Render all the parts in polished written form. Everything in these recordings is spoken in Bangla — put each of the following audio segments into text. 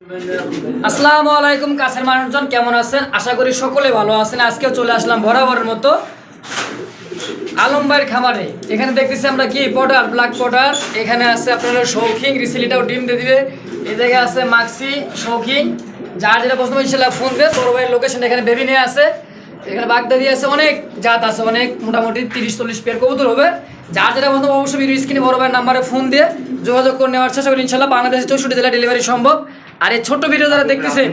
আসসালামু আলাইকুম কাছের মানুষজন, কেমন আছেন? আশা করি সকলে ভালো আছেন। আজকেও চলে আসলাম বরাবরের মতো আলম ভাইয়ের খামারে। এখানে দেখতেছি আমরা কি পটার, ব্ল্যাক পটার। এখানে আছে আপনার শৌখিন, রিসিলিটাও ডিম দিয়ে দিবে। এই জায়গায় আছে মাক্সি, শৌখিন। যার যেটা পছন্দ ইনশাল্লাহ ফোন দিয়ে। বড় ভাইয়ের লোকেশন এখানে বেবি নিয়ে আছে, এখানে বাগদাদি আছে, অনেক জাত আছে, অনেক মোটামুটি 30-40 পেয়ার কবুতর হবে। যার যেটা পছন্দ অবশ্যই ভিডিও স্ক্রিনে বড় ভাইয়ের নাম্বারে ফোন দিয়ে যোগাযোগ করে নেওয়ার চেষ্টা করি। ইনশাল্লাহ বাংলাদেশের 64 জেলা ডেলিভারি সম্ভব। আর এই ছোট্ট ভিডিও যারা দেখতেছেন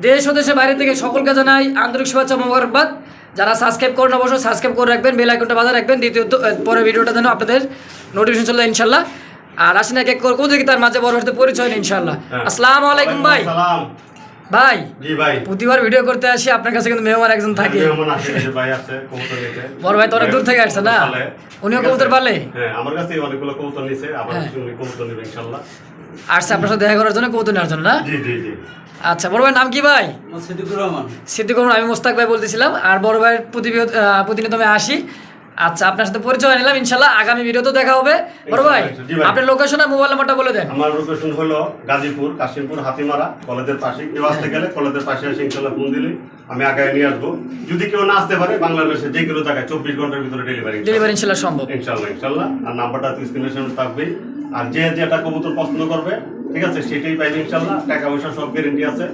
দেশ ও দেশের বাইরে থেকে সকলকে জানাই আন্তরিক শুভেচ্ছা মোবারকবাদ। যারা সাবস্ক্রাইব করেন অবশ্যই সাবস্ক্রাইব করে রাখবেন, বেল আইকনটা বাজায় রাখবেন। দ্বিতীয়ত পরের ভিডিওটা যেন আপনাদের নোটিফিকেশন চলে ইনশাল্লাহ। আর আসেন এক এক করে দেখি তার মাঝে বড় সাথে পরিচয় ইনশাল্লাহ। আসসালামু আলাইকুম ভাই। ভাই জি ভাই, প্রতিবার ভিডিও করতে আসি আপনার কাছে কিন্তু মেহমান একজন থাকে। মেহমান আসে ভাই, আছে কবুতর নিতে। বড় ভাই তো অনেক দূর থেকে আসছে না, উনিও কবুতর পালে। হ্যাঁ, আমার কাছে অনেকগুলো কবুতর নিছে, আবার কিছু কবুতর নেবে ইনশাআল্লাহ। আসছে আপনার সাথে দেখা করার জন্য, কবুতর নেওয়ার জন্য না? জি জি জি। আচ্ছা, বড় ভাইয়ের নাম কি ভাই? সিদ্দিকুর রহমান। সিদ্দিকুর রহমান। আমি মোস্তাক ভাই বলতেছিলাম। আর বড় ভাইয়ের প্রতিনিয়ত আমি আসি। আচ্ছা, আপনার সাথে পরিচয় নিলাম। ইনশাল্লাহ আগামী ভিডিওতে দেখা হবে। বড় ভাই আপনার লোকেশন আর মোবাইল নাম্বারটা বলে দেন। আমার লোকেশন হলো গাজীপুর, কাশিমপুর, হাতিমারা, কলেজের পাশে। কেউ আসতে গেলে কলেজের পাশে এসে ইনশাল্লাহ ফোন দিলে আমি আগায় নিয়ে আসবো। যদি কেউ না আসতে পারে বাংলাদেশে যে কোনো জায়গায় 24 ঘন্টার ভিতরে ডেলিভারি ইনশাল্লাহ সম্ভব। ইনশাল্লাহ। আর নাম্বারটা তো স্ক্রিনের সামনে থাকবেই। আর যে যেটা কবুতর পছন্দ করবে, ঠিক আছে, সেটাই পাইবে ইনশাল্লাহ। টাকা পয়সা সব গ্যারেন্টি আছে,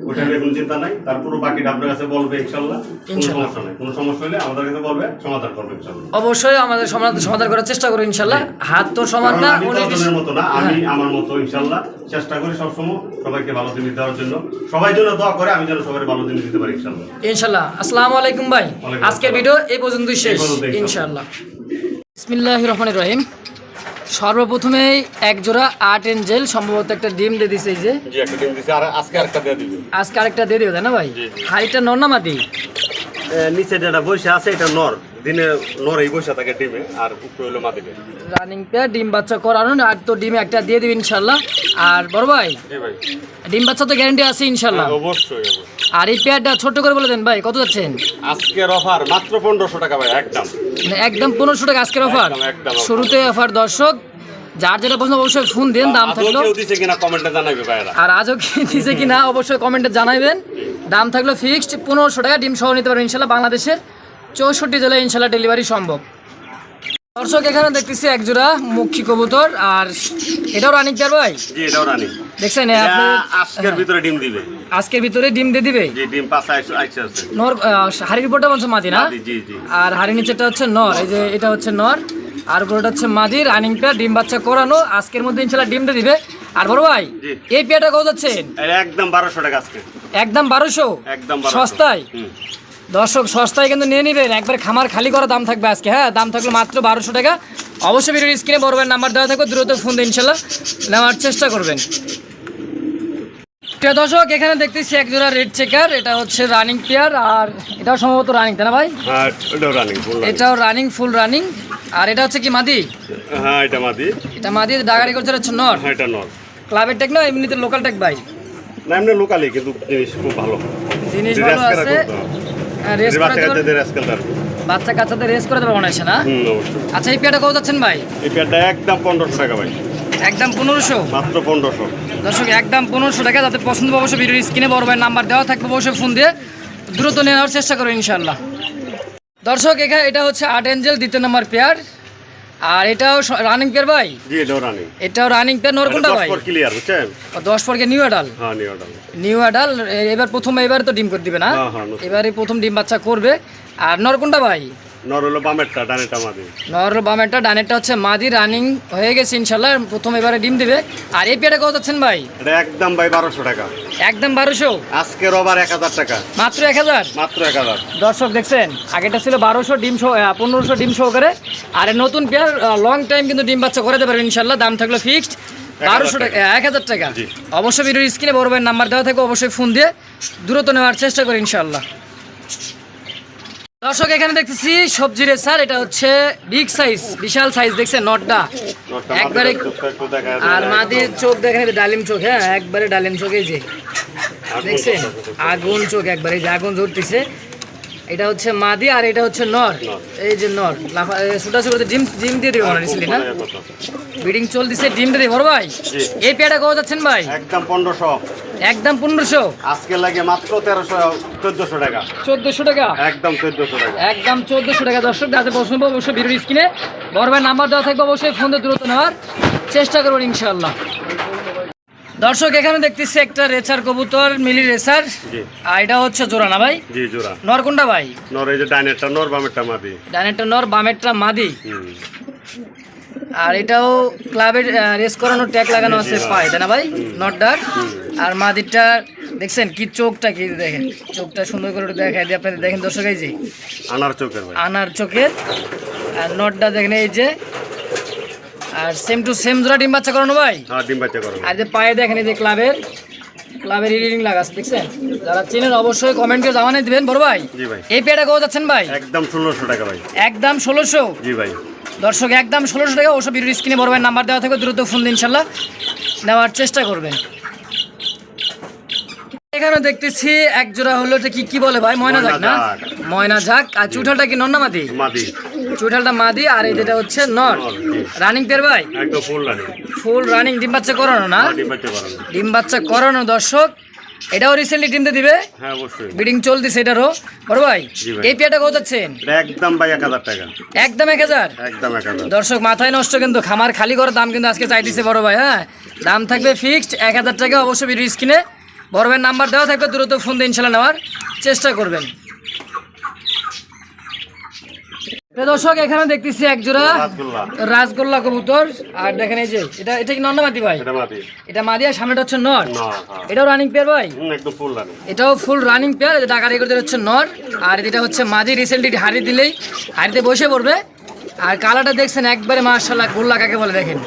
ওটা নিয়ে কোনো চিন্তা নাই। তারপরও বাকিটা আপনার কাছে বলবে ইনশাল্লাহ। কোনো সমস্যা নেই, কোনো সমস্যা হলে আমাদের কাছে বলবে, সমাধান করবে ইনশাল্লাহ। অবশ্যই আমাদের সমাধান করার চেষ্টা করব ইনশাল্লাহ। হাত তো সমান না, অন্যের মতো না, আমি আমার মতো ইনশাল্লাহ চেষ্টা করি সবসময় সবাইকে ভালো জিনিস দেওয়ার জন্য। সবাই যেন দোয়া করে, আমি যেন সবাই ভালো জিনিস দিতে পারি ইনশাল্লাহ। ইনশাল্লাহ। আসসালামু আলাইকুম ভাই। আজকের ভিডিও এই পর্যন্তই শেষ ইনশাল্লাহ। বিসমিল্লাহির রহমানির রহিম। সর্বপ্রথমেই এক জোড়া আর্ট এঞ্জেল সম্ভবত একটা ডিম দিয়ে দিছে। এই যে জি, একটা ডিম দিছে, আর আজকে আরেকটা দিয়ে দিবে। আজকে আরেকটা দিয়ে দিবে, তাই না ভাই? হাড়িটা নর না মাদি? নিচে যেটা বসে আছে এটা নর, দিনে নরই বসে থাকে ডিমে, আর উপরে হলো মাদিবে। রানিং পেয়ার, ডিম বাচ্চা করানো। আর তো ডিমে একটা দিয়ে দিবে ইনশাল্লাহ। আর বড় ভাই জি ভাই, ডিম বাচ্চা তো গ্যারান্টি আছে ইনশাল্লাহ? অবশ্যই। আর এই পেয়ারটা ছোট করে বলে দেন ভাই, কত যাচ্ছেন আজকের অফার? মাত্র 1500 টাকা ভাই, একদম মানে একদম 1500 টাকা আজকের অফার। শুরুতে অফার। দর্শক যার যেটা পছন্দ অবশ্যই ফোন দেন। দাম থাকলো আর আজও কি দিছে কিনা অবশ্যই কমেন্টে জানাবেন। দাম থাকলো ফিক্সড 1500 টাকা। ডিম সহ নিতে পারবেন ইনশাল্লাহ। বাংলাদেশের 64 জেলায় ইনশাল্লাহ ডেলিভারি সম্ভব। দর্শক এখানে দেখতেছি এক জোড়া মুখী কবুতর। আর এটাও রানিং পেয়ার ভাই? জি, এটাও রানিং। দেখছেন আপনি আজকের ভিতরে ডিম দিবে। আজকের ভিতরে ডিম দিয়ে দিবে। জি, ডিম পাঁচা আছে। নর হাড়ির উপরটা বলছে মাদি না? জি জি। আর হাড়ির নিচেটা হচ্ছে নর। এই যে এটা হচ্ছে নর, আর উপরটা হচ্ছে মাদি। রানিং পেয়ার, ডিম বাচ্চা করানো। আজকের মধ্যে ইনশাল্লাহ ডিম দিয়ে দিবে। আর বড় ভাই এই পেয়ারটা কত যাচ্ছেন? একদম 1200 টাকা আজকে। একদম 1200? একদম সস্তায়। দর্শক সস্তায় কিন্তু নিয়ে নেবেন, একবার খামার খালি করা দাম থাকবে আজকে। হ্যাঁ, দাম থাকলো মাত্র 1200 টাকা। অবশ্যই ভিডিওর স্ক্রিনে বড় ভাইয়ের নাম্বার দেওয়া থাকবে, দ্রুত ফোন দিয়ে ইনশাল্লাহ নেওয়ার চেষ্টা করবেন। প্রিয় দর্শক এখানে দেখতেছি এক জোড়া রেড চেকার। এটা হচ্ছে রানিং পেয়ার। আর এটাও সম্ভবত রানিং, তাই না ভাই? হ্যাঁ, এটাও রানিং, এটাও রানিং, ফুল রানিং। আর এটা হচ্ছে কি মাদি? হ্যাঁ, এটা মাদি। এটা মাদি, ডাগারি করছে হচ্ছে নর। হ্যাঁ, এটা নর। ক্লাবের টেক না এমনিতে লোকাল টেক ভাই? না, এমনি লোকালি, কিন্তু জিনিস খুব ভালো। জিনিস ভালো আছে। রেস করতে বাচ্চা কাচ্চাদের রেস করে দেবে মনে হচ্ছে না? আচ্ছা, এই পেয়ারটা কত যাচ্ছেন ভাই? এই পেয়ারটা একদম 1500 টাকা ভাই। একদম 1500? মাত্র 1500। দর্শক একদম 1500 টাকা। যাতে পছন্দ অবশ্যই ভিডিওর স্ক্রিনে বড় ভাইয়ের নাম্বার দেওয়া থাকবে, অবশ্যই ফোন দিয়ে দ্রুত নেওয়ার চেষ্টা করো ইনশাল্লাহ। দর্শক এখানে এটা হচ্ছে আর্ট এঞ্জেল, দ্বিতীয় নম্বর পেয়ার। আর এটাও রানিং পেয়ার ভাই? জি, এটাও রানিং। এটাও রানিং পেয়ার। নর কোনটা ভাই? 10 পর ক্লিয়ার, বুঝছেন? 10 পরকে নিউ অ্যাডাল? হ্যাঁ, নিউ অ্যাডাল। New adult. এবার তো ডিম করে দিবে না? এবারে প্রথম ডিম বাচ্চা করবে। আর নর কোনটা ভাই? নর হলো বামেরটা, ডানেরটা মাদি। নর হলো বামেরটা, ডানেরটা হচ্ছে মাদি। রানিং হয়ে গেছে ইনশাল্লাহ, প্রথম এবারে ডিম দিবে। আর এই পেয়ারটা কত যাচ্ছেন ভাই? এটা একদম ভাই 1200 টাকা। একদম 1200? আজকের ওভার 1000 টাকা। মাত্র 1000? মাত্র 1000। দর্শক দেখছেন, আগেটা ছিল 1200 ডিম সহ, 1500 ডিম সহকারে। আর নতুন পেয়ার লং টাইম কিন্তু ডিম বাচ্চা করে দেবে ইনশাল্লাহ। দাম থাকলো ফিক্সড 1200 টাকা, 1000 টাকা। অবশ্যই ভিডিওর স্ক্রিনে বড় ভাইয়ের নাম্বার দেওয়া থাকবে, অবশ্যই ফোন দিয়ে দ্রুত নেওয়ার চেষ্টা করি ইনশাল্লাহ। দর্শক এখানে দেখতেছি সবজি রেসার। এটা হচ্ছে বিগ সাইজ, বিশাল সাইজ। দেখছেন নটটা একবারে। আর মাদির চোখ দেখেন, ডালিম চোখ। হ্যাঁ, একবারে ডালিম চোখ। এই যে দেখছেন আগুন চোখ, একবারে যে আগুন ঝরতেছে। এটা হচ্ছে মাদি আর এটা হচ্ছে নর। নর। এই যে নর ছোটাছুটি ডিম ডিম দিয়ে দিবে মনে রিসলি না, ব্রিডিং চলতেছে, ডিম দিয়ে দিবে বড় ভাই। জি। এই পেয়ারটা কত যাচ্ছেন ভাই? একদম 1500, একদম 1500, আজকে লাগে মাত্র 1400 টাকা, 1400 টাকা, একদম 1400 টাকা। একদম 1400 টাকা। দর্শক যাদের পছন্দ হবে অবশ্যই ভিডিওর স্ক্রিনে বড় ভাই নাম্বার দেওয়া থাকবে, অবশ্যই ফোন দিয়ে দ্রুত নেওয়ার চেষ্টা করবেন ইনশাআল্লাহ। দর্শক এখানে দেখতেছি একটা রেসার কবুতর, মিলি রেসার, জি আর এটা হচ্ছে জোড়া না ভাই? জি জোড়া। নর কোনটা ভাই? নর এই যে ডাইনেরটা নর, বামেরটা মাদি। ডানেরটা নর, বামেরটা মাদি। হুম। আর এটাও ক্লাবের রেস করানোর ট্যাগ লাগানো আছে পায়, তাই না ভাই? নটটার আর মাদিরটা দেখছেন কি চোখটা, কি দেখেন চোখটা সুন্দর করে একটু দেখাই দিই আপনাদের, দেখেন দর্শক এই যে আনার চোখের ভাই, আনার চোখের। আর নটটা দেখেন এই যে, আর সেম টু সেম জোড়া ডিম বাচ্চা করানো ভাই। হ্যাঁ ডিম বাচ্চা করো। আর যে পায়ে দেখেন এই যে ক্লাবের রিডিং লাগা আছে, দেখছেন? যারা চেনেন অবশ্যই কমেন্টে জানাই দিবেন বড় ভাই। জি ভাই। এই পেয়ারটা কত যাচ্ছেন ভাই? একদম 1600 টাকা ভাই। একদম 1600। জি ভাই। দর্শক একদম 1600 টাকা। অবশ্য ভিডিওর স্ক্রিনে বড় ভাইয়ের নাম্বার দেওয়া থাকবে, দ্রুত ফোন দিয়ে ইনশাল্লাহ নেওয়ার চেষ্টা করবেন। এখানে দেখতেছি এক জোড়া হলো, এটা কি কি বলে ভাই? ময়না ঝাক না? ময়না ঝাক। আর চুঠালটা কি নর না মাদি? মাদি। চুঠালটা মাদি আর এই যেটা হচ্ছে নর। নর, জি। রানিং পেয়ার ভাই? একদম ফুল রানি। ফুল রানিং, ডিম বাচ্চা করানো না? ডিম বাচ্চা করো। ডিম বাচ্চা করানো দর্শক। এটাও রিসেন্টলি ডিম দিয়ে দিবে, হ্যাঁ অবশ্যই। ব্রিডিং চলতেছে এটারও বড় ভাই। জি ভাই। এই পেয়ারটা কত যাচ্ছেন? এটা একদম ভাই 1000 টাকা। একদম 1000। একদম 1000। দর্শক মাথায় নষ্ট, কিন্তু খামার খালি করার দাম কিন্তু আজকে চাইতেছে বড় ভাই। হ্যাঁ দাম থাকবে ফিক্সড 1000 টাকা। অবশ্যই ভিডিও স্ক্রিনে বড় ভাইয়ের নাম্বার দেওয়া থাকবে, দ্রুত ফোন দিয়ে ইনশাল্লাহ নেওয়ার চেষ্টা করবেন। দর্শক এখানে দেখতেছি এক জোড়া রাসগোল্লা। রাসগোল্লা কবুতর। আর দেখেন এই যে এটা কি নর না মাদি ভাই? এটা মাদি। এটা মাদি আর সামনেটা হচ্ছে নর। না হ্যাঁ। এটাও রানিং পেয়ার ভাই? একদম ফুল রানি। এটাও ফুল রানিং পেয়ার। টাকা রেকর্ড হচ্ছে নর, আর এটা হচ্ছে মাদি। রিসেন্টলি হাড়ি দিলেই হাড়িতে বসে পড়বে। আর কালারটা দেখছেন একবারে মাশাআল্লাহ, গোল্লা কাকে বলে দেখেন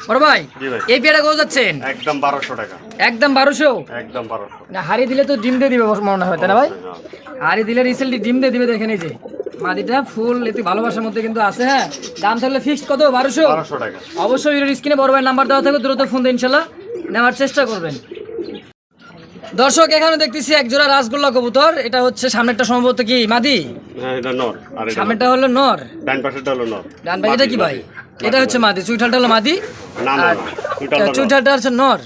বড় ভাই। জি ভাই। এই পেয়ারটা কত যাচ্ছেন? একদম 1200 টাকা। একদম 1200। একদম 1200। না হাড়ি দিলে তো ডিম দিয়ে দিবে মনে হয়, তাই না ভাই? হাড়ি দিলে রিসেন্টলি ডিম দিয়ে দিবে। দেখেন এই যে মাদিটা ফুল এতে ভালোবাসার মধ্যে কিন্তু আছে। হ্যাঁ দাম তাহলে ফিক্সড কত? 1200 টাকা। অবশ্যই ভিডিওর স্ক্রিনে বড় ভাই নাম্বার দেওয়া থাকবে, দ্রুত ফোন দিয়ে ইনশাল্লাহ নেওয়ার চেষ্টা করবেন। দর্শক এখানে দেখতেছি এক জোড়া রাসগোল্লা কবুতর। এটা হচ্ছে সামনেরটা সম্ভবত কি মাদি? হ্যাঁ এটা নর। আর এটা সামনেরটা হলো নর, ডান পাশেরটা হলো নর। ডান পাশে এটা কি ভাই? এটা হচ্ছে মাদি। চুইঠালটা হলো মাদি না না আর দুইটা নর। চুইঠালটা হচ্ছে নর।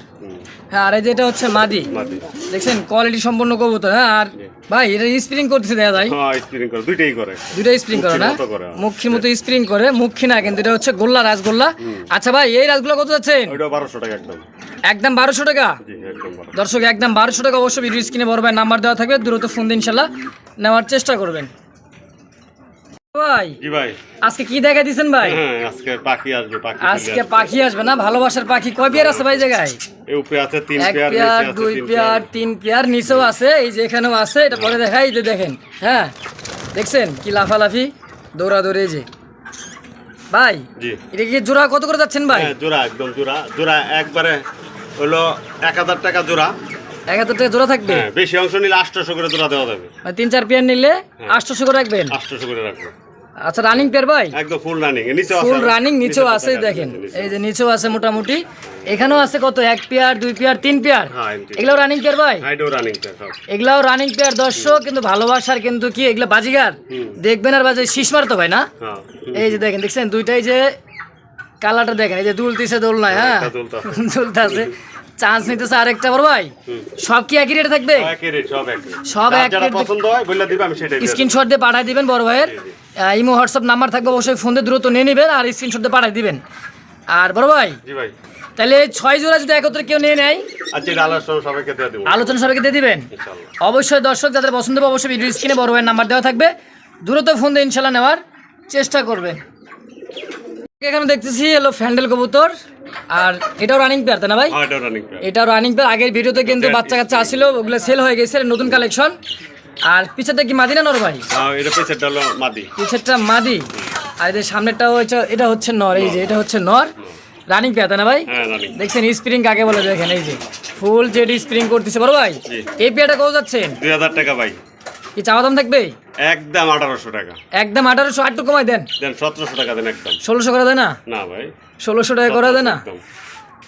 হ্যাঁ আর এই যে এটা হচ্ছে মাদি। মাদি। দেখছেন কোয়ালিটি সম্পন্ন কবুতর। হ্যাঁ আর ভাই এটা স্প্রিং করতেছে দেখা যায়। হ্যাঁ স্প্রিং করে, দুইটাই করে। দুইটাই স্প্রিং করে না? মুখির মতো করে। মুখি মতো স্প্রিং করে, মুখি না কিন্তু এটা হচ্ছে গোল্লা, রাসগোল্লা। আচ্ছা ভাই এই রাসগোল্লা কত যাচ্ছেন? ওইটা 1200 টাকা একদম। একদম 1200 টাকা। জি একদম 1200। দর্শক একদম 1200 টাকা। অবশ্যই ভিডিও স্ক্রিনে বড় ভাই নাম্বার দেওয়া থাকবে, দ্রুত ফোন দিয়ে ইনশাল্লাহ নেওয়ার চেষ্টা করবেন। ভাই জি ভাই। আজকে কি দেখা দিছেন ভাই? হ্যাঁ আজকে পাখি আসবে, পাখি আজকে পাখি আসবে না? ভালোবাসার পাখি কয় পেয়ার আছে ভাই জায়গায়? এই উপরে আছে 3 এক পেয়ার, পেয়ার, নিচে আছে 2 3 পেয়ার, 3 পেয়ার, নিচেও আছে, এই যে এখানেও আছে। এটা পরে দেখাই, এই যে দেখেন। হ্যাঁ দেখছেন কি লাফালাফি, দৌড়াদৌড়ি। এই যে ভাই জি। এটা কি জোড়া কত করে যাচ্ছেন ভাই? হ্যাঁ জোড়া, একদম জোড়া। জোড়া একবারে হলো 1000 টাকা জোড়া। 1000 টাকা জোড়া থাকবে। হ্যাঁ বেশি অংশ নিলে 800 করে জোড়া দেওয়া যাবে। মানে 3-4 পেয়ার নিলে 800 করে রাখবেন। 800 করে রাখবো। আচ্ছা রানিং পেয়ার ভাই? একদম ফুল রানিং। নিচেও আছে। ফুল রানিং, নিচেও আছে দেখেন। এই যে নিচেও আছে মোটামুটি। এখানেও আছে কত? 1 পেয়ার, 2 পেয়ার, 3 পেয়ার। হ্যাঁ এগুলাও রানিং পেয়ার ভাই? হাইডো রানিং সব। এগুলাও রানিং পেয়ার। দর্শক কিন্তু ভালোবাসার কিন্তু কি এগুলা বাজিগার দেখবেন আর বাজে শীষ মারতো ভাই না? হ্যাঁ এই যে দেখেন, দেখছেন দুইটাই যে কালারটা দেখেন, এই যে দুলতিছে দোলনায়। হ্যাঁ দুলতে আছে, চান্স নিতেছে আরেকটা বড় ভাই। সব কি একই রেটে থাকবে? একই রেট, সব একই। সব যার এক যেটা রেট। পছন্দ হয় বললে দিবে, আমি সেটাই দেব। স্ক্রিনশট দিয়ে পাঠিয়ে দিবেন বড় ভাইয়ের। ইমো হোয়াটসঅ্যাপ নাম্বার থাকবে, অবশ্যই ফোন দিয়ে দ্রুত নিয়ে নেবেন আর স্ক্রিনশট দিয়ে পাঠিয়ে দিবেন। আর বড় ভাই জি ভাই। তাহলে 6 জোড়া যদি একত্রে কেউ নিয়ে নেয়, আচ্ছা আলোচনা সবাইকে দিয়ে দেব আলোচনা সবাইকে দিয়ে দিবেন ইনশাআল্লাহ। অবশ্যই। দর্শক যাদের পছন্দ হবে অবশ্যই ভিডিও স্ক্রিনে বড় ভাইয়ের নাম্বার দেওয়া থাকবে, দ্রুত ফোন দিয়ে ইনশাল্লাহ নেওয়ার চেষ্টা করবেন। এখানে দেখতেছি হলো ফ্যান্ডেল কবুতর। আর এটাও রানিং পেয়ার, তাই না ভাই? হ্যাঁ এটা রানিং পেয়ার। এটাও রানিং পেয়ার। আগের ভিডিওতে কিন্তু বাচ্চা কাচ্চা আসছিল, ওগুলো সেল হয়ে গেছে, এটা নতুন কালেকশন। আর পিছেরটা কি মাদি না নর ভাই? হ্যাঁ এটা পেছারটা হলো মাদি। পিছেরটা মাদি আর এদের সামনেরটাও এটা হচ্ছে নর। এই যে এটা হচ্ছে নর, রানিং পেয়ার, তাই না ভাই? হ্যাঁ রানিং। দেখছেন স্প্রিং কাকে বলে দেখেন, এই যে ফুল জেড স্প্রিং করতেছে বড় ভাই। জি। এই পেয়ারটা কত যাচ্ছেন? 2000 টাকা ভাই। কি চাওয়া দাম থাকবে? একদম 1800 টাকা। একদম 1800। আটটু কমাই দেন। দেন 1700 টাকা দেন একদম। 1600 করে দেয় না? না ভাই 1600 টাকা করে দেয় না? একদম।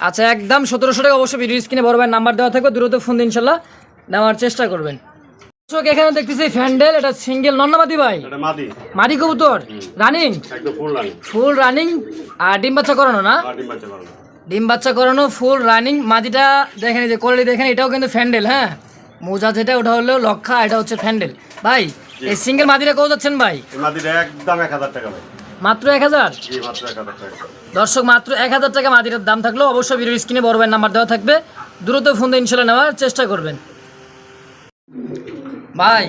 আচ্ছা একদম 1700 টাকা। অবশ্যই ভিডিও স্ক্রিনে বড় ভাইয়ের নাম্বার দেওয়া থাকবে, দ্রুত ফোন দিয়ে ইনশাল্লাহ নেওয়ার চেষ্টা করবেন। দর্শক এখানে দেখতেছি ফ্যান্ডেল, এটা সিঙ্গেল নন্নামাদি ভাই, এটা মাদি মাদি কবুতর রানিং, একদম ফুল রানিং। ফুল রানিং আর ডিম বাচ্চা করানো না? ডিম বাচ্চা করানো। ডিম বাচ্চা করানো ফুল রানিং। মাদিটা দেখেন, এই যে কোয়ালিটি দেখেন, এটাও কিন্তু ফ্যান্ডেল। হ্যাঁ, মোজা যেটা ওটা হলো লক্ষা, এটা হচ্ছে ফ্যান্ডেল। ভাই এই সিঙ্গেল মাদিটা কত যাচ্ছেন ভাই? এই মাদিটা একদম 1000 টাকা ভাই। মাত্র 1000? জি মাত্র 1000 টাকা। দর্শক মাত্র 1000 টাকা মাদিটার দাম থাকলো। অবশ্যই ভিডিওর স্ক্রিনে বড় ভাইয়ের নাম্বার দেওয়া থাকবে, দ্রুত ফোন দিয়ে ইনশাল্লাহ নেওয়ার চেষ্টা করবেন। ভাই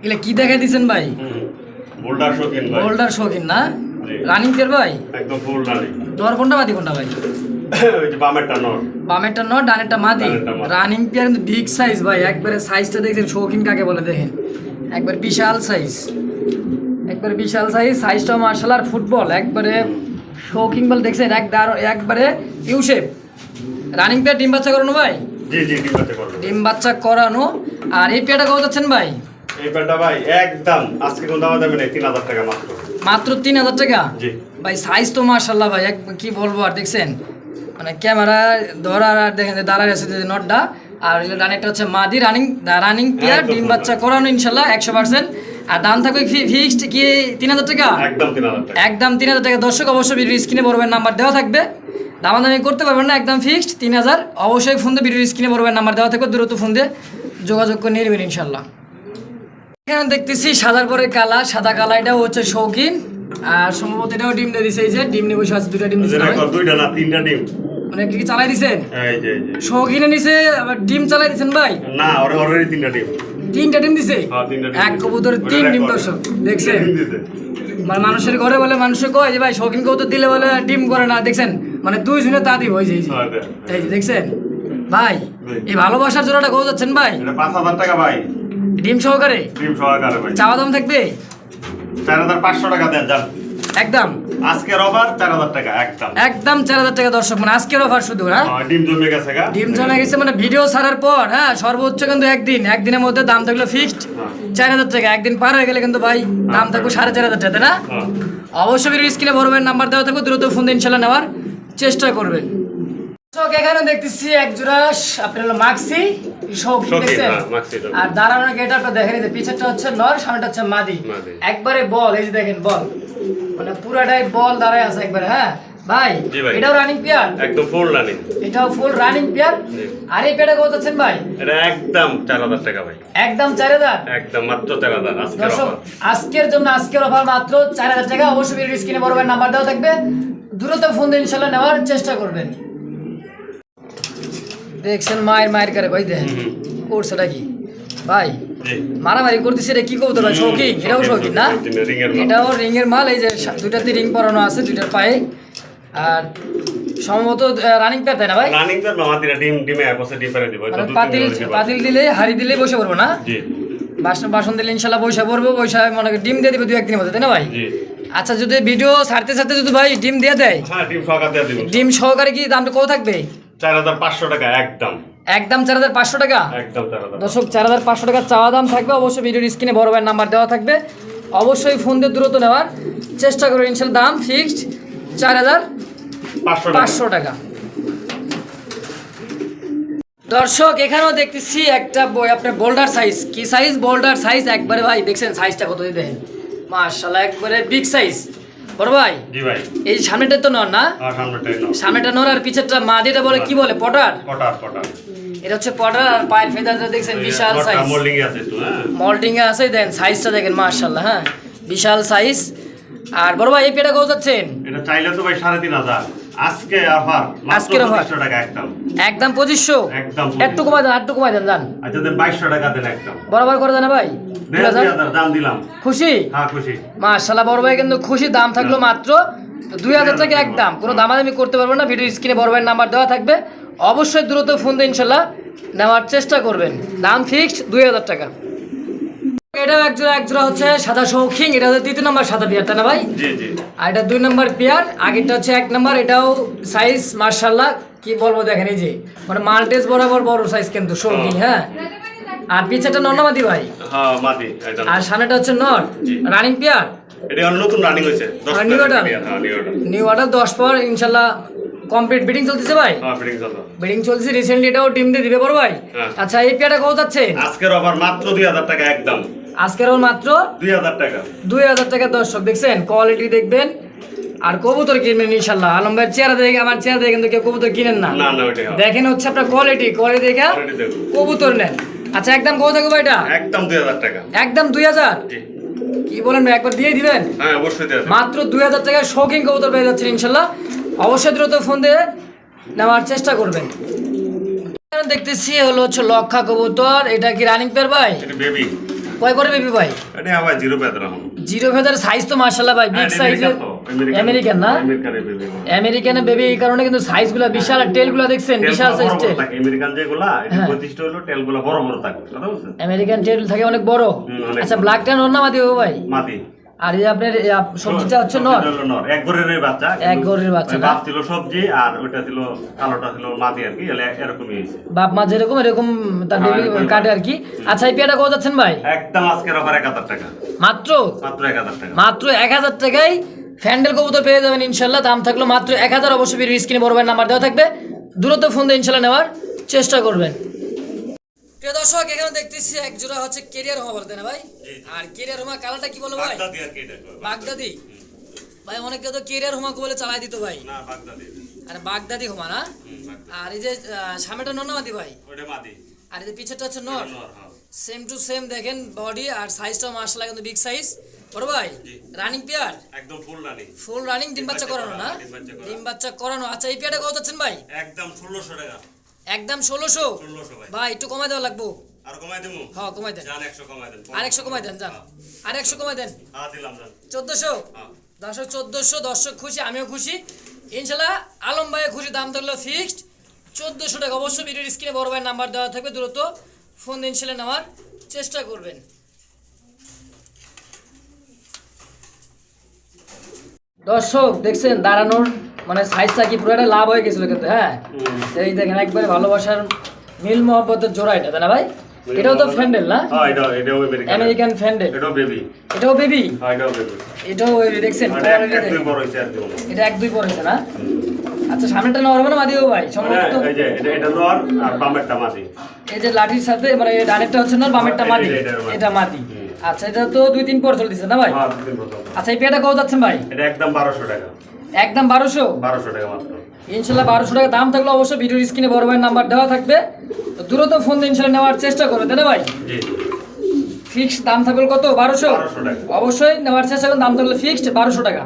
এগুলো কি দেখাই দিচ্ছেন ভাই? বোল্ডার শৌখিন ভাই। বোল্ডার শৌখিন না? জি। রানিং পেয়ার ভাই? একদম ফুল রানিং। নর কোনটা মাদি কোনটা ভাই? ওই যে বামেরটা নর। বামেরটা নর, ডানেরটা মাদি। ডানেরটা মাদি। রানিং পেয়ার কিন্তু বিগ সাইজ ভাই, একবারে সাইজটা দেখছেন, শৌখিন কাকে বলে দেখেন, একবার বিশাল সাইজ, একবারে বিশাল সাইজ। সাইজটাও মার্শাল আর ফুটবল, একবারে শৌখিন বল দেখছেন, একবারে ইউ শেপ। রানিং পেয়ার ডিম বাচ্চা করানো ভাই? জি জি ডিম বাচ্চা করবে। ডিম বাচ্চা করানো। আর এই পেয়ারটা কত যাচ্ছেন ভাই? এই পেয়ারটা ভাই একদম আজকে কোন দামে দেবেন 3000 টাকা মাত্র। মাত্র 3000 টাকা? জি ভাই সাইজ তো মার্শাল্লাহ ভাই, কি বলবো আর, দেখছেন মানে ক্যামেরা ধরার আর দেখেন যে দাঁড়ায় আছে যে নটটা। আর রানিংটা হচ্ছে মাদি, রানিং পেয়ার, ডিম বাচ্চা করানো ইনশাল্লাহ 100%। আর দাম থাকবে ফিক্সড কি 3000 টাকা? একদম 3000 টাকা। একদম 3000 টাকা। দর্শক অবশ্যই ভিডিওর স্ক্রিনে বড়বেন নাম্বার দেওয়া থাকবে, দামাদামি করতে পারবেন না, একদম ফিক্সড 3000। অবশ্যই ফোন দিয়ে ভিডিওর স্ক্রিনে বড়বেন নাম্বার দেওয়া থাকবে, দ্রুত ফোন দিয়ে যোগাযোগ করে নিয়ে নেবেন ইনশাল্লাহ। এখানে দেখতেছি সাদার পরে কালা, সাদা কালা, এটাও হচ্ছে শৌখিন। আর সম্ভবত এটাও ডিম দিয়ে দিছে, এই যে ডিম নিয়ে বসে আছে, দুইটা ডিম দিছে না ভাই? দুইটা না তিনটা ডিম। মানে কি চালাই দিছেন? এই যে এই যে শৌখিনে নিছে আবার ডিম চালাই দিছেন ভাই? না অলরেডি তিনটা ডিম। তিনটা ডিম দিছে? হ্যাঁ তিনটা ডিম। এক কবুতরে 3 ডিম। দর্শক দেখছেন, মানে মানুষের ঘরে বলে মানুষে কয় যে ভাই শৌখিন কবুতর দিলে বলে ডিম করে না, দেখছেন মানে দুইজনে তা দিব। এই যে এই যে দেখছেন ভাই, এই ভালোবাসার জোড়াটা কত যাচ্ছেন ভাই? এটা 5000 টাকা ভাই। ডিম সহকারে? ডিম সহকারে ভাই। চাওয়া দাম থাকবে? 4500 টাকা দেন যান। একদম আজকের অফার 4000 টাকা একদম। একদম 4000 টাকা। দর্শক মানে আজকের অফার শুধু না? ডিম জমে গেছে গা। ডিম জমে গেছে মানে ভিডিও ছাড়ার পর, হ্যাঁ সর্বোচ্চ কিন্তু একদিনের মধ্যে দাম থাকলো ফিক্সড 4000 টাকা। একদিন পার হয়ে গেলে কিন্তু ভাই দাম থাকবে 4500 টাকা, তাই না? অবশ্যই ভিডিও স্ক্রিনে বড়বেন নাম্বার দেওয়া থাকবে, দ্রুত ফোন দিয়ে ইনশাল্লাহ নেওয়ার চেষ্টা করবেন। দর্শক এখানে দেখতেছি এক জোড়া আপনার হলো মাক্সি শৌখিন, দেখছেন? আর দাঁড়ানোর গেটআপটা দেখেন, এই যে পিছেরটা হচ্ছে নর, সামনেটা হচ্ছে মাদি। একবারে বল, এই যে দেখেন বল, মানে পুরাটাই বল দাঁড়ায় আছে একবারে। হ্যাঁ ভাই এটাও রানিং পেয়ার? একদম ফুল রানিং। এটাও ফুল রানিং পেয়ার। আর এই পেয়ারটা কত আছেন ভাই? এটা একদম 4000 টাকা ভাই। একদম 4000? একদম মাত্র 4000 আজকের দর্শক অফার। আজকের জন্য আজকের অফার মাত্র 4000 টাকা। অবশ্যই ভিডিও স্ক্রিনে বড় ভাইয়ের নাম্বার দেওয়া থাকবে, দ্রুত ফোন দিয়ে ইনশাআল্লাহ নেওয়ার চেষ্টা করবেন। দেখছেন মায়ের করে ভাই, দেখেন করছেটা কি ভাই, মারামারি করতেছে। এটা কি কবুতর ভাই? শৌখিন? এটাও শৌখিন না? এটাও রিং এর মাল। এই যে দুইটাতে রিং পরানো আছে দুইটার পায়ে। আর সম্ভবত রানিং পেয়ার, তাই না ভাই? রানিং পেয়ার মামাদিরা ডিমে বসে ডিম পেরে দিব। মানে পাতিল দিলে হাড়ি দিলে বসে পড়বো না? জি। বাসন দিলে ইনশাআল্লাহ বসে পড়বো, বসে মনে ডিম দিয়ে দিবে 2-1 দিনের মধ্যে, তাই না ভাই? জি। আচ্ছা যদি ভিডিও ছাড়তে যদি ভাই ডিম দিয়ে দেয়? হ্যাঁ ডিম সহকারে দিয়ে দিব। ডিম সহকারে কি দামটা কত থাকবে? 4500 টাকা একদম। একদম 4500 টাকা? একদম 4000। দর্শক 4500 টাকা চাওয়া দাম থাকবে। অবশ্যই ভিডিওর স্ক্রিনে বড় ভাইয়ের নাম্বার দেওয়া থাকবে, অবশ্যই ফোন দিয়ে দ্রুত নেওয়ার চেষ্টা করবেন ইনশাআল্লাহ। দাম ফিক্সড 4500 টাকা। দর্শক এখানেও দেখতেছি একটা বই, আপনার বোল্ডার সাইজ। কি সাইজ? বোল্ডার সাইজ একবারে ভাই, দেখছেন সাইজটা কত দেখেন, মাশাআল্লাহ একবারে বিগ সাইজ। বড় ভাই জি ভাই, এই সামনেটা তো নর না? হ্যাঁ সামনেটাই নর। সামনেটা নর আর পিছেরটা মাদিটা বলে কি বলে? পটার? পটার। এটা হচ্ছে পটার। আর পায়ের ফেদারটা দেখছেন বিশাল সাইজ, মোল্ডিং এ আছে তো। হ্যাঁ মোল্ডিং এ আছে। দেন সাইজটা দেখেন মাশাআল্লাহ, হ্যাঁ বিশাল সাইজ। আর বড় ভাই এই পেটা কত যাচ্ছেন? এটা চাইলে তো ভাই 3500। আজকে অফার মাত্র 2500 টাকা একদম। একদম 2500? একদম। একটু কমাই দেন, একটু কমাই দেন জান। আচ্ছা দেন 2200 টাকা দেন একদম। বরাবর করে দেন ভাই। দাম দিলাম। খুশি? হ্যাঁ খুশি। মাশাআল্লাহ বড় ভাই কিন্তু খুশি। দাম থাকলো মাত্র 2000 টাকা একদম। কোনো দামাদামি করতে পারবেন না। ভিডিও স্ক্রিনে বড় ভাইয়ের নাম্বার দেওয়া থাকবে, অবশ্যই দ্রুত ফোন দিয়ে ইনশাআল্লাহ নেওয়ার চেষ্টা করবেন। দাম ফিক্সড 2000 টাকা। এটাও এক জোড়া হচ্ছে সাদা শৌখিন। এটা হচ্ছে 3 নম্বর সাদা পেয়ার, তাই না ভাই? জি জি। আর এটা 2 নম্বর পেয়ার। আগেরটা হচ্ছে 1 নম্বর। এটাও সাইজ মাশাআল্লাহ কি বলবো, দেখেন এই যে মানে মাল্টেজ বরাবর বড় সাইজ কিন্তু শৌখিন। হ্যাঁ আর পিছেটা নর না মাদি ভাই? হ্যাঁ মাদি একদম। আর সামনেটা হচ্ছে নর। Running pair? এটা নতুন রানিং হইছে 10 নিউ অর্ডার। হ্যাঁ নিউ অর্ডার। নিউ অর্ডার 10 পর ইনশাআল্লাহ কমপ্লিট বিডিং চলতেছে ভাই? হ্যাঁ ফিটিং চলো। বিডিং চলছে রিসেন্টলি, এটাও টিম দিয়ে দিবে বড় ভাই। হ্যাঁ। আচ্ছা এই পেয়ারটা কত যাচ্ছে? আজকের অফার মাত্র 2000 টাকা একদম। আজকের ওর মাত্র 2000 টাকা। 2000 টাকা। দর্শক দেখছেন, কোয়ালিটি দেখবেন আর কবুতর কিনবেন ইনশাল্লাহ। আলম ভাইয়ের চেহারা দেখে, আমার চেহারা দেখে কিন্তু কেউ কবুতর কিনেন না। না না ওইটাই হবে। দেখেন হচ্ছে আপনার কোয়ালিটি দেখে Quality দেখুন। কবুতর নেন। আচ্ছা একদম কত থাকবে ভাই এটা? একদম 2000 টাকা। একদম 2000? জি। কি বলেন ভাই, একবার দিয়ে দিবেন? হ্যাঁ অবশ্যই দেব। মাত্র 2000 টাকায় শৌখিন কবুতর পেয়ে যাচ্ছেন ইনশাল্লাহ। অবশ্যই দ্রুত ফোন দিয়ে নেওয়ার চেষ্টা করবেন। দেখতেছি হলো হচ্ছে লক্ষা কবুতর, এটা কি রানিং পেয়ার ভাই? এটা বেবি। কয় করে বেবি ভাই? এটা আবার জিরো বেদরা হলো। জিরো ফেদার সাইজ তো মাশাআল্লাহ ভাই, বিগ সাইজের। আমেরিকান না? আমেরিকানের বেবি। আমেরিকানের বেবি, এই কারণে কিন্তু সাইজগুলো বিশাল, আর টেলগুলো দেখছেন বিশাল সাইজ টেল। আমেরিকান যেগুলা এটা হ্যাঁ। বৈশিষ্ট্য হলো টেলগুলো বড় বড় থাকে, কথা বুঝছেন? আমেরিকান টেল থাকে অনেক বড়। অনেক আচ্ছা বড়। ব্ল্যাক ট্যান ওর নাম দিও ভাই? মাটি। আর এই আপনার সবজিটা হচ্ছে নর? নর। এক ঘরের বাচ্চা। এক ঘরের বাচ্চা ওই না? বাপ ছিল সবজি আর ওইটা ছিল কালোটা ছিল মাটি আর কি, এরকমই হয়েছে। বাপ মা যেরকম এরকম তার বেবি কাটে আর কি। আচ্ছা এই পেয়ারটা কত যাচ্ছেন ভাই? একদম আজকের অফার 1000 টাকা। মাত্র মাত্র 1000 টাকা। মাত্র 1000 টাকায় ফ্যান্ডেল কবুতর পেয়ে যাবেন ইনশাল্লাহ। দাম থাকলো মাত্র 1000। অবশ্যই ভিডিও স্ক্রিনে বড় ভাইয়ের নাম্বার দেওয়া থাকবে, দ্রুত ফোন দিয়ে ইনশাল্লাহ নেওয়ার চেষ্টা করবেন। প্রিয় দর্শক, এখানে দেখতেছি এক জোড়া হচ্ছে কেরিয়ার হোমা বলতে না ভাই? আর কেরিয়ার হোমা কালারটা কি বলো ভাই? বাগদাদি আর কি এটা। বাগদাদি ভাই, অনেকে তো কেরিয়ার হোমা বলে চালাই দিত ভাই। না বাগদাদি। আর বাগদাদি হোমা না? আর এই যে সামনেটা নর না মাদি ভাই? ওটা মাটি। আর এই যে পিছেরটা হচ্ছে নর। নর হ্যাঁ। সেম টু সেম দেখেন বডি আর সাইজটাও মাশাআল্লাহ কিন্তু বিগ সাইজ। বড় ভাই রানিং পেয়ার? একদম ফুল রানিং। ফুল রানিং, ডিম বাচ্চা করানো না? ডিম বাচ্চা করানো। আচ্ছা এই পেয়ারটা কত যাচ্ছেন ভাই? একদম 1600 টাকা। একদম 1600? 1600 ভাই। ভাই একটু কমাই দেওয়া লাগবো। আর কমাই দেবো? হ্যাঁ কমাই দেন। জান 100 কমাই দেন। আর 100 কমাই দেন, যান আর 100 কমাই দেন। হ্যাঁ দিলাম জান। 1400? হ্যাঁ। দর্শক 1400, দর্শক খুশি, আমিও খুশি ইনশাল্লাহ। আলম ভাইয়ের খুশি, দাম ধরলো ফিক্সড 1400 টাকা। অবশ্যই ভিডিওর স্ক্রিনে বড় ভাইয়ের নাম্বার দেওয়া থাকবে, দ্রুত ফোন দিয়ে ইনশাল্লাহ নেওয়ার চেষ্টা করবেন। দর্শক দেখছেন দাঁড়ানোর মানে সাইজটা কি পুরো একটা লাভ হয়ে গেছিল কিন্তু। হ্যাঁ এই দেখেন একবারে ভালোবাসার মিল মোহব্বতের জোড়া এটা, তাই না ভাই? এটাও তো ফ্যান্ডেল না? হ্যাঁ এটাও আমেরিকান। আমেরিকান ফ্যান্ডেল। এটাও বেবি। এটাও বেবি? হ্যাঁ এটাও বেবি। এটাও বেবি দেখছেন? এটা এক দুই বড় হইছে আর কি বলো। এটা 1-2 পড়েছে না? আচ্ছা সামনেটা নর হবে না মাদিও ভাই? সম্ভবত এই যে এটা নর আর বামেরটা মাটি। এই যে লাঠির সাথে মানে ডানেরটা হচ্ছে নর, বামেরটা মাদি। এটা মাদি। আচ্ছা এটা তো 2-3 পর চলতেছে না ভাই? হ্যাঁ দুদিন প্রথম। আচ্ছা এই পেয়ারটা কত যাচ্ছেন ভাই? এটা একদম 1200 টাকা। একদম 1200? 1200 টাকা মাত্র। ইনশাল্লাহ 1200 টাকা দাম থাকলে অবশ্যই ভিডিওর স্ক্রিনে বড় ভাইয়ের নাম্বার দেওয়া থাকবে, তো দ্রুত ফোন দিয়ে ইনশাল্লাহ নেওয়ার চেষ্টা করবে, তাই না ভাই? জি। ফিক্সড দাম থাকবে কত? 1200? 1200 টাকা। অবশ্যই নেওয়ার চেষ্টা করুন, দাম থাকলে ফিক্সড 1200 টাকা।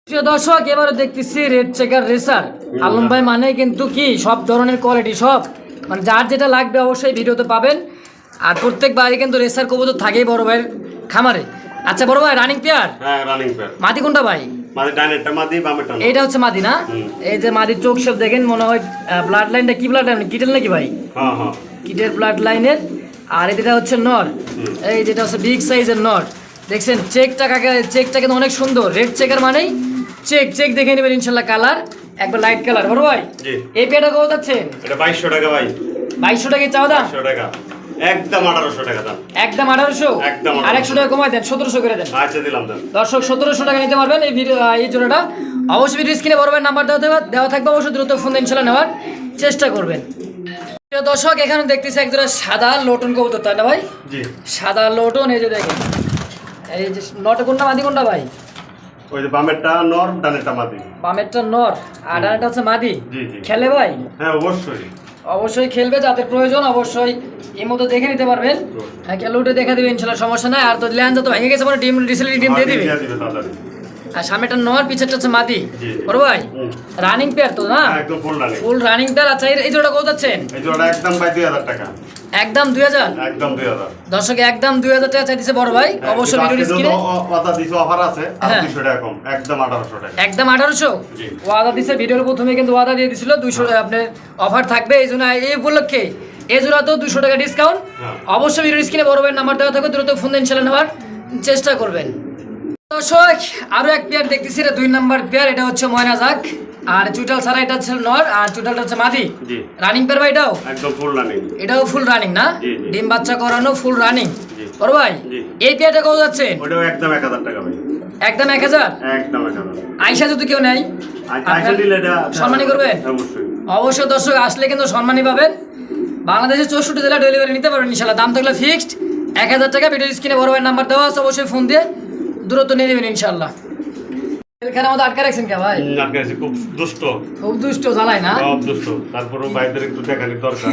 প্রিয় দর্শক এবারে দেখতেছি রেড চেকার রেসার। আলম ভাই মানে কিন্তু কি সব ধরনের কোয়ালিটি, সব মানে যার যেটা লাগবে অবশ্যই ভিডিওতে পাবেন। আর প্রত্যেক বাড়ি কিন্তু রেসার কবুতর থাকেই বড় ভাইয়ের খামারে। আচ্ছা বড় ভাই রানিং পেয়ার? হ্যাঁ রানিং পেয়ার। মাদি কোনটা ভাই? মাদি ডাইনেরটা মাদি বামেরটা নর। এইটা হচ্ছে মাদি না? এই যে মাদির চোখ সব দেখেন, মনে হয় ব্লাড লাইনটা কি ব্লাড লাইন, কিটেল নাকি ভাই? হ্যাঁ হ্যাঁ। কিটের ব্লাড লাইনের। আর এটা হচ্ছে নর, এই যেটা হচ্ছে বিগ সাইজের নর। দেখছেন চেকটা চেকটা কিন্তু অনেক সুন্দর। রেড চেকার মানেই চেক দেখে নেবেন ইনশাল্লাহ। কালার একবার লাইট কালার। বড় ভাই জি। এই পেয়ারটা কত যাচ্ছেন? এটা 2200 টাকা ভাই। 2200 টাকা চাওয়া দাম? 2200 টাকা। একদম 1800 টাকা দাম। একদম 1800? একদম 1800। আর 100 টাকা কমাই দেন, 1700 করে দেন। আচ্ছা দিলাম দাম। দর্শক 1700 টাকা নিতে পারবেন এই ভিডিও, এই জোড়াটা। অবশ্যই ভিডিও স্ক্রিনে বড় ভাইয়ের নাম্বার দেওয়া থাকবে, অবশ্যই দ্রুত ফোন দিয়ে ইনশাল্লাহ নেওয়ার চেষ্টা করবেন। প্রিয় দর্শক এখানে দেখতেছি এক জোড়া সাদা লোটন কবুতর, তাই না ভাই? জি। সাদা লোটন, এই যে দেখেন এই যে নটা কোনটা মাদি কোনটা ভাই? ওই যে বামেরটা নর ডানেরটা মাদি। বামেরটা নর আর ডানেরটা হচ্ছে মাদি। জি জি। খেলে ভাই? হ্যাঁ অবশ্যই। অবশ্যই খেলবে, যাদের প্রয়োজন অবশ্যই এই মতো দেখে নিতে পারবেন। হ্যাঁ খেলে উঠে দেখা দিবে ইনশাল্লাহ, সমস্যা নাই। আর তো ল্যান্ড যত ভেঙে গেছে মানে ডিম রিসেন্টলি ডিম দিয়ে দিবে। তাড়াতাড়ি। আর সামনেটা নর, পিছেরটা হচ্ছে মাদি। জি। বড় ভাই রানিং পেয়ার তো না? একদম full running. Full running pair. আচ্ছা এই জোড়া কত যাচ্ছেন? এই জোড়া একদম ভাই 2000 টাকা। একদম 2000? একদম 2000। দর্শক একদম 2000 টাকা চাইতেছে বড় ভাই। অবশ্যই ভিডিও স্ক্রিনে কথা দিছো অফার আছে আর হ্যাঁ। 200 টাকা কম। একদম 1800 টাকা। একদম 1800? জি। ওয়াদা দিছে ভিডিওর প্রথমে, কিন্তু ওয়াদা দিয়ে দিছিল 200 আপনার অফার থাকবে, এই জন্য এই উপলক্ষে এই জোড়া তো 200 টাকা ডিসকাউন্ট। হ্যাঁ। অবশ্যই ভিডিওর স্ক্রিনে বড় ভাইয়ের নাম্বার দেওয়া থাকবে, দ্রুত ফোন দিয়ে ইনশাল্লাহ নেওয়ার চেষ্টা করবেন। দর্শক আরো এক পেয়ার দেখতেছি, এটা 2 নাম্বার পেয়ার। এটা হচ্ছে ময়না জাক আর চুটাল ছাড়া, এটা হচ্ছে নর আর চুটালটা হচ্ছে মাদি। জি। রানিং পেয়ার ভাই এটাও? একদম ফুল রানিং। এটাও ফুল রানিং না? জি, জি। ডিম বাচ্চা করানো ফুল রানিং। জি। বড় ভাই জি। এই পেয়ারটা কত যাচ্ছে? ওটাও একদম 1000 টাকা ভাই। একদম 1000? একদম 1000। আইসা যদি কেউ নেয়? আইসা দিলে এটা সম্মানী করবেন? অবশ্যই। অবশ্যই দর্শক আসলে কিন্তু সম্মানী পাবেন। বাংলাদেশের 64 জেলা ডেলিভারি নিতে পারবেন ইনশাল্লাহ। দাম থাকলে ফিক্সড 1000 টাকা। ভিডিও স্ক্রিনে বড় ভাইয়ের নাম্বার দেওয়া আছে, অবশ্যই ফোন দিয়ে দূরত্ব নিয়ে নেবেন ইনশাল্লাহ। এখানে আমাদের আটকা রাখছেন কে ভাই? আটকে আছে, খুব দুষ্ট, খুব দুষ্ট জ্বালায় না? সব দুষ্ট। তারপরেও ভাইদের একটু দেখানি দরকার।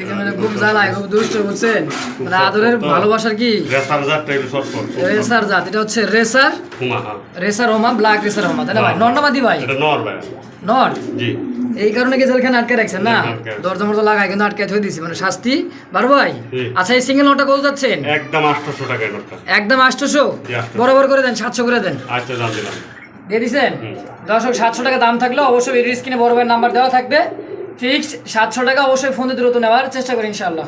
এখানে খুব জ্বালায়, খুব দুষ্ট, বুঝছেন? মানে আদরের ভালোবাসার কি রেসার জাতটা একটু শর্ট কর। রেসার জাত। এটা হচ্ছে রেসার, হুমা, হ্যাঁ। রেসার হোমা, ব্ল্যাক রেসার হোমা, তাই না ভাই? নর না মাদি ভাই? এটা নর ভাই। নর। জি। এই কারণে কি জেলখানে আটকে রাখছেন না? আটকে রাখছি। দরজা মরজা লাগাই কিন্তু আটকে থই দিছি, মানে শাস্তি। বারো ভাই, জি। আচ্ছা এই সিঙ্গেল নোটটা কত যাচ্ছেন? একদম 800 টাকা নোটটা। একদম 800। জি, 800। বরাবর করে দেন, 700 করে দেন। আচ্ছা, জান দিলাম। দিয়ে দিছেন? হুম। দর্শক 700 টাকা দাম থাকলে অবশ্যই ভিডিও স্ক্রিনে বড় ভাইয়ের নাম্বার দেওয়া থাকবে। ফিক্সড 700 টাকা। অবশ্যই ফোন দিয়ে দ্রুত নেওয়ার চেষ্টা করি ইনশাআল্লাহ।